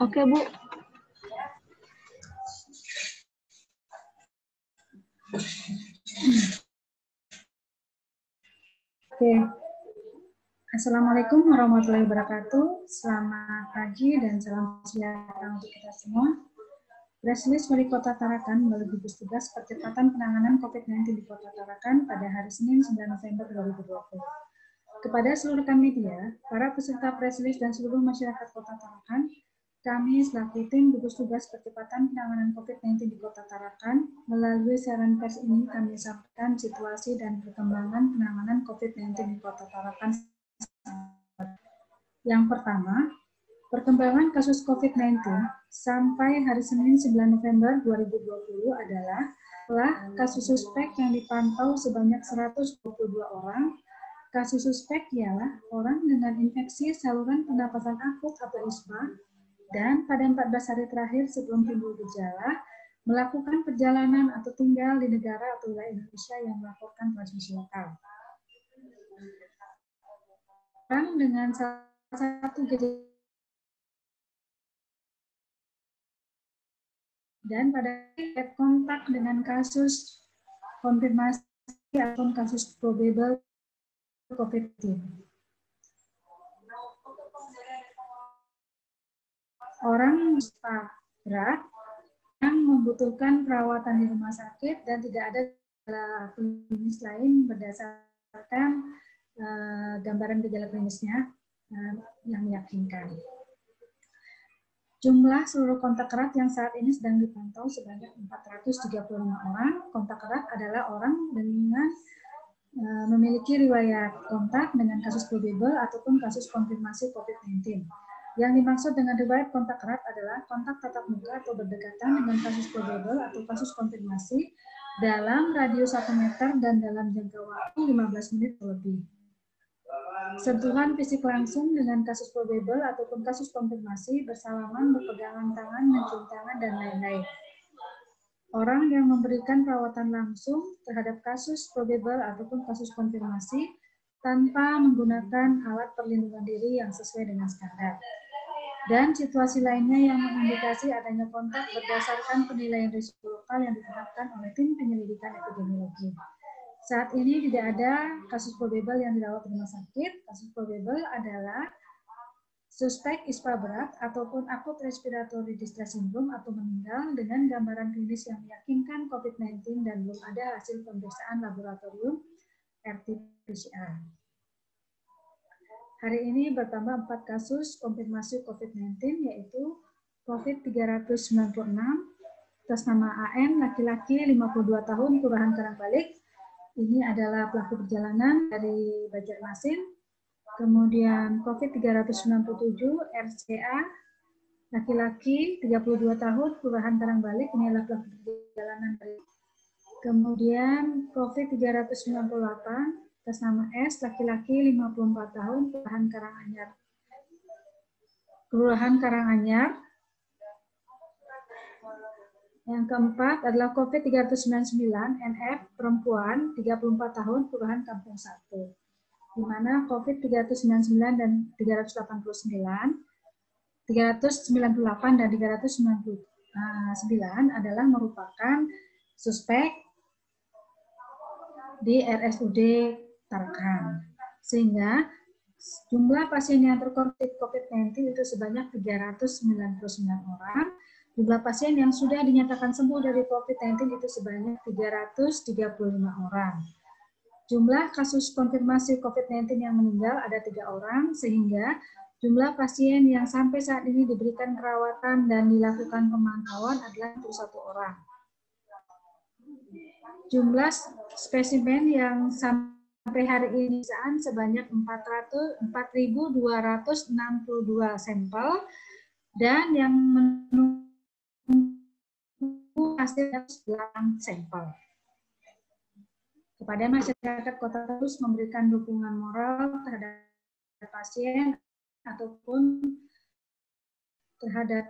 Oke, Bu. Oke. Assalamualaikum warahmatullahi wabarakatuh. Selamat pagi dan salam sejahtera untuk kita semua. Press Release Wali Kota Tarakan melalui gugus tugas percepatan penanganan COVID-19 di Kota Tarakan pada hari Senin 9 November 2020. Kepada seluruh rekan media, para peserta press release dan seluruh masyarakat Kota Tarakan, kami selaku tim gugus tugas percepatan penanganan COVID-19 di Kota Tarakan, melalui siaran pers ini kami sampaikan situasi dan perkembangan penanganan COVID-19 di Kota Tarakan. Yang pertama, perkembangan kasus COVID-19 sampai hari Senin 9 November 2020 adalah telah kasus suspek yang dipantau sebanyak 122 orang. Kasus suspek ialah orang dengan infeksi saluran pernapasan akut atau ISPA dan pada 14 hari terakhir sebelum timbul gejala melakukan perjalanan atau tinggal di negara atau wilayah Indonesia yang melaporkan transmisi lokal. Orang dengan salah satu gejala dan pada kontak dengan kasus konfirmasi atau kasus probable COVID-19. Orang berat yang membutuhkan perawatan di rumah sakit dan tidak ada gejala klinis lain berdasarkan gambaran gejala klinisnya yang meyakinkan. Jumlah seluruh kontak erat yang saat ini sedang dipantau sebanyak 435 orang. Kontak erat adalah orang dengan memiliki riwayat kontak dengan kasus probable ataupun kasus konfirmasi COVID-19. Yang dimaksud dengan riwayat kontak erat adalah kontak tatap muka atau berdekatan dengan kasus probable atau kasus konfirmasi dalam radius 1 meter dan dalam jangka waktu 15 menit lebih. Sentuhan fisik langsung dengan kasus probable ataupun kasus konfirmasi, bersalaman, berpegangan tangan, mencium tangan, dan lain-lain. Orang yang memberikan perawatan langsung terhadap kasus probable ataupun kasus konfirmasi tanpa menggunakan alat perlindungan diri yang sesuai dengan standar. Dan situasi lainnya yang mengindikasi adanya kontak berdasarkan penilaian risiko lokal yang ditetapkan oleh tim penyelidikan epidemiologi. Saat ini tidak ada kasus probable yang dirawat di rumah sakit. Kasus probable adalah suspek ISPA berat ataupun akut respiratory distress syndrome atau meninggal dengan gambaran klinis yang meyakinkan COVID-19 dan belum ada hasil pemeriksaan laboratorium RT-PCR. Hari ini bertambah 4 kasus konfirmasi COVID-19 yaitu COVID-396 atas nama AN, laki-laki 52 tahun, Kelurahan Karangbalik. Ini adalah pelaku perjalanan dari Banjarmasin. Kemudian COVID-397 RCA, laki-laki 32 tahun, Kelurahan Karangbalik. Ini adalah pelaku perjalanan dari. Kemudian COVID-398 atas nama S, laki-laki 54 tahun, Kelurahan Karanganyar. Yang keempat adalah COVID-399 NF perempuan 34 tahun Kelurahan Kampung 1. Di mana COVID-399 dan 389, 398 dan 399 adalah merupakan suspek di RSUD Tarakan. Sehingga jumlah pasien yang terkonfirmasi COVID-19 itu sebanyak 399 orang. Jumlah pasien yang sudah dinyatakan sembuh dari COVID-19 itu sebanyak 335 orang. Jumlah kasus konfirmasi COVID-19 yang meninggal ada 3 orang, sehingga jumlah pasien yang sampai saat ini diberikan perawatan dan dilakukan pemantauan adalah 1 orang. Jumlah spesimen yang sampai hari ini sebanyak 4.262 sampel, dan yang menunggu hasil 8 sampel. Kepada masyarakat kota terus memberikan dukungan moral terhadap pasien ataupun terhadap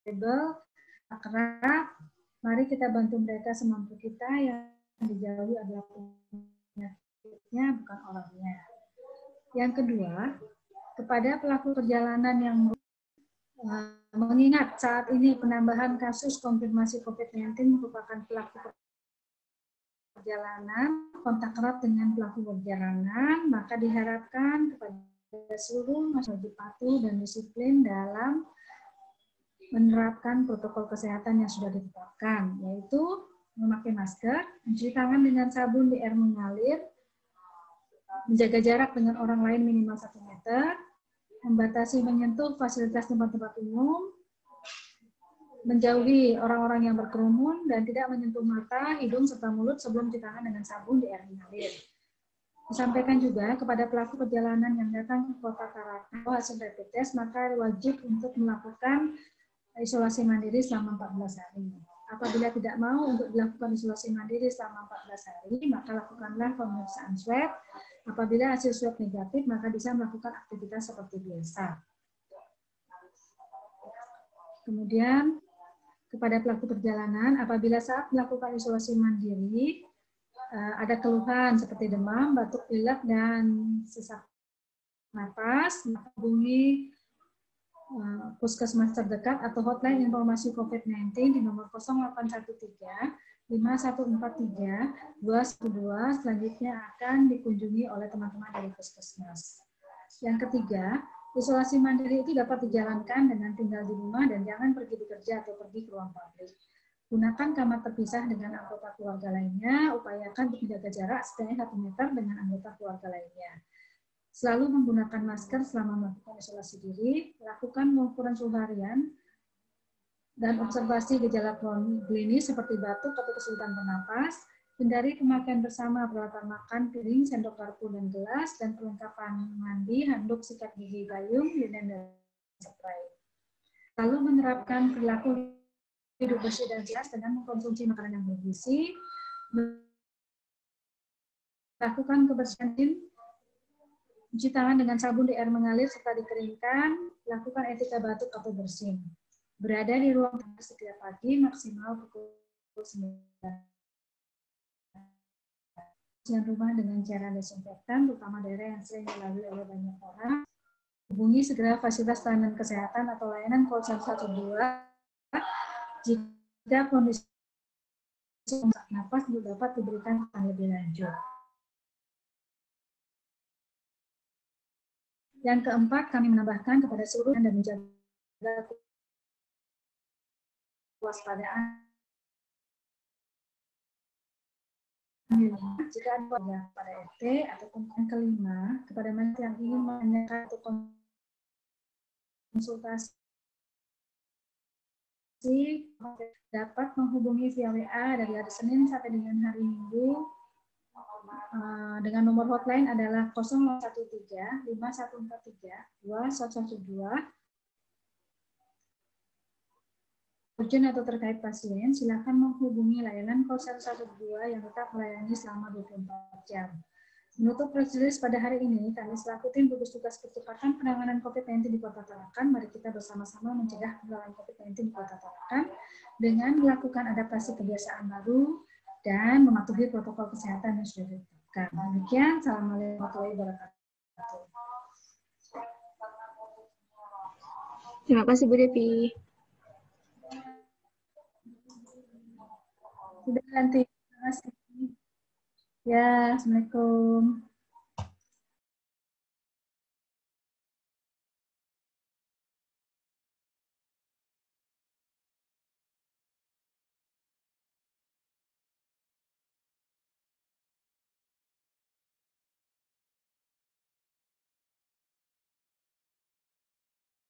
label kerap. Mari kita bantu mereka semampu kita yang dijauhi adalah penyakitnya, bukan orangnya. Yang kedua, kepada pelaku perjalanan yang mengingat saat ini penambahan kasus konfirmasi COVID-19 merupakan pelaku perjalanan, kontak erat dengan pelaku perjalanan, maka diharapkan kepada seluruh masyarakat patuh dan disiplin dalam menerapkan protokol kesehatan yang sudah ditetapkan, yaitu memakai masker, mencuci tangan dengan sabun di air mengalir, menjaga jarak dengan orang lain minimal 1 meter, membatasi menyentuh fasilitas tempat-tempat umum, menjauhi orang-orang yang berkerumun, dan tidak menyentuh mata, hidung, serta mulut sebelum cuci tangan dengan sabun di air mengalir. Disampaikan juga kepada pelaku perjalanan yang datang ke Kota Tarakan hasil rapid test, maka wajib untuk melakukan isolasi mandiri selama 14 hari. Apabila tidak mau untuk dilakukan isolasi mandiri selama 14 hari, maka lakukanlah pemeriksaan swab. Apabila hasil swab negatif, maka bisa melakukan aktivitas seperti biasa. Kemudian, kepada pelaku perjalanan, apabila saat melakukan isolasi mandiri, ada keluhan seperti demam, batuk pilek, dan sesak napas, maka hubungi puskesmas terdekat atau hotline informasi COVID-19 di nomor 0813 5143 212, selanjutnya akan dikunjungi oleh teman-teman dari puskesmas. Yang ketiga, isolasi mandiri itu dapat dijalankan dengan tinggal di rumah dan jangan pergi bekerja atau pergi ke ruang publik. Gunakan kamar terpisah dengan anggota keluarga lainnya, upayakan untuk menjaga jarak setidaknya 1 meter dengan anggota keluarga lainnya. Selalu menggunakan masker selama melakukan isolasi diri, lakukan pengukuran suhu harian, dan observasi gejala klinis seperti batuk atau kesulitan bernapas. Hindari pemakaian bersama peralatan makan, piring, sendok garpu, dan gelas, dan perlengkapan mandi, handuk, sikat gigi, gayung, linen, dan spray. Lalu menerapkan perilaku hidup bersih dan sehat dengan mengkonsumsi makanan yang bergizi, lakukan kebersihan, cuci tangan dengan sabun di air mengalir serta dikeringkan, lakukan etika batuk atau bersin. Berada di ruang terbuka setiap pagi maksimal pukul 9. Yang rumah dengan cara desinfektan, terutama daerah yang sering dilalui oleh banyak orang. Hubungi segera fasilitas pelayanan kesehatan atau layanan call 112 jika kondisi sesak napas dapat diberikan lebih lanjut. Yang keempat, kami menambahkan kepada seluruh dan menjaga kewaspadaan jika ada pada RT ataupun yang kelima, kepada masyarakat yang ingin menanyakan atau konsultasi dapat menghubungi via WA dari hari Senin sampai dengan hari Minggu dengan nomor hotline adalah 013 5143 2112. Urgent atau terkait pasien, silakan menghubungi layanan call 112 yang tetap melayani selama 24 jam. Menutup press release pada hari ini, kami selaku tim gugus tugas percepatan penanganan COVID-19 di Kota Tarakan, mari kita bersama-sama mencegah penularan COVID-19 di Kota Tarakan dengan melakukan adaptasi kebiasaan baru dan mematuhi protokol kesehatan yang sudah ditetapkan. Demikian, assalamualaikum warahmatullahi wabarakatuh. Terima kasih Bu Devi. Sudah nanti. Terima kasih. Ya, assalamualaikum.